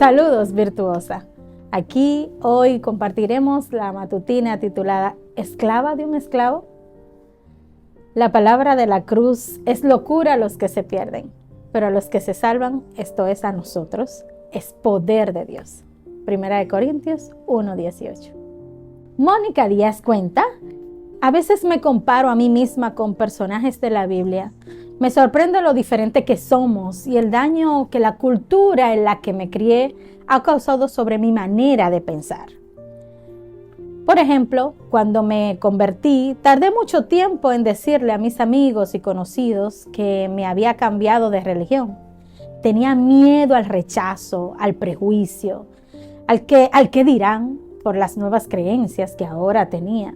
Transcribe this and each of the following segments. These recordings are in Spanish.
Saludos, virtuosa. Aquí hoy compartiremos la matutina titulada ¿Esclava de un esclavo? La palabra de la cruz es locura a los que se pierden, pero a los que se salvan, esto es a nosotros, es poder de Dios. 1 Corintios 1:18. Mónica Díaz cuenta: a veces me comparo a mí misma con personajes de la Biblia. Me sorprende lo diferente que somos y el daño que la cultura en la que me crié ha causado sobre mi manera de pensar. Por ejemplo, cuando me convertí, tardé mucho tiempo en decirle a mis amigos y conocidos que me había cambiado de religión. Tenía miedo al rechazo, al prejuicio, al que dirán por las nuevas creencias que ahora tenía.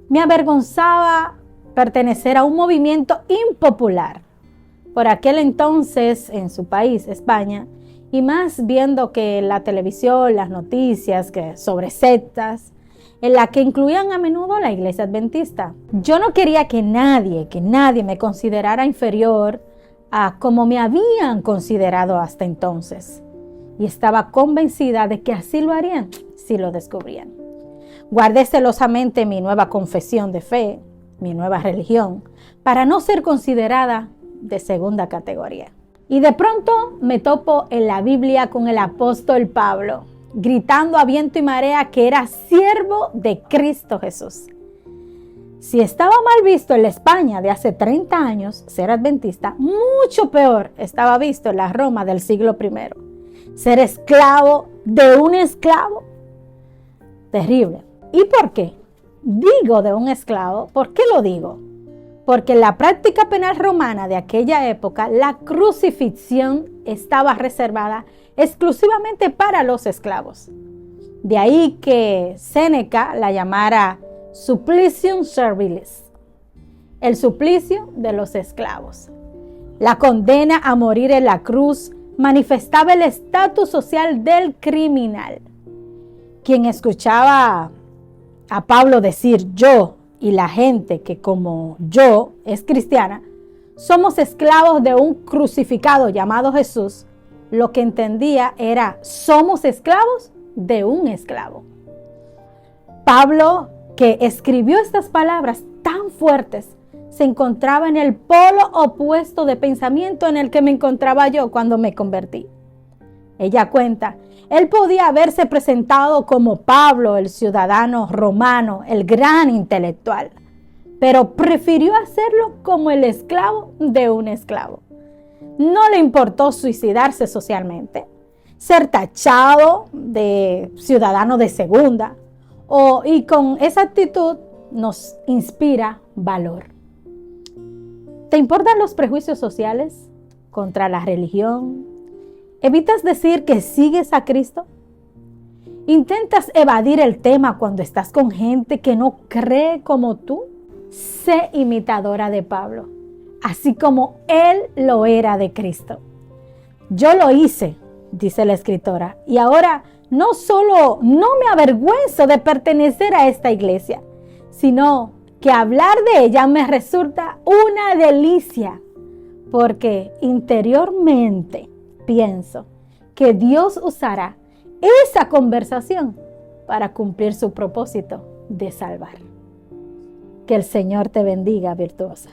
Me avergonzaba pertenecer a un movimiento impopular. Por aquel entonces, en su país, España, y más viendo que la televisión, las noticias sobre sectas, en la que incluían a menudo la iglesia adventista. Yo no quería que nadie me considerara inferior a como me habían considerado hasta entonces. Y estaba convencida de que así lo harían si lo descubrían. Guardé celosamente mi nueva confesión de fe, mi nueva religión, para no ser considerada de segunda categoría. Y de pronto me topo en la Biblia con el apóstol Pablo, gritando a viento y marea que era siervo de Cristo Jesús. Si estaba mal visto en la España de hace 30 años ser adventista, mucho peor estaba visto en la Roma del siglo I. Ser esclavo de un esclavo. Terrible. ¿Y por qué? Digo de un esclavo. ¿Por qué lo digo? Porque en la práctica penal romana de aquella época, la crucifixión estaba reservada exclusivamente para los esclavos. De ahí que Séneca la llamara supplicium servilis, el suplicio de los esclavos. La condena a morir en la cruz manifestaba el estatus social del criminal. Quien escuchaba a Pablo decir yo y la gente que como yo es cristiana, somos esclavos de un crucificado llamado Jesús, lo que entendía era somos esclavos de un esclavo. Pablo, que escribió estas palabras tan fuertes, se encontraba en el polo opuesto de pensamiento en el que me encontraba yo cuando me convertí. Ella cuenta, él podía haberse presentado como Pablo, el ciudadano romano, el gran intelectual, pero prefirió hacerlo como el esclavo de un esclavo. No le importó suicidarse socialmente, ser tachado de ciudadano de segunda, y con esa actitud nos inspira valor. ¿Te importan los prejuicios sociales contra la religión? ¿Evitas decir que sigues a Cristo? ¿Intentas evadir el tema cuando estás con gente que no cree como tú? Sé imitadora de Pablo, así como él lo era de Cristo. Yo lo hice, dice la escritora, y ahora no solo no me avergüenzo de pertenecer a esta iglesia, sino que hablar de ella me resulta una delicia, porque interiormente pienso que Dios usará esa conversación para cumplir su propósito de salvar. Que el Señor te bendiga, virtuosa.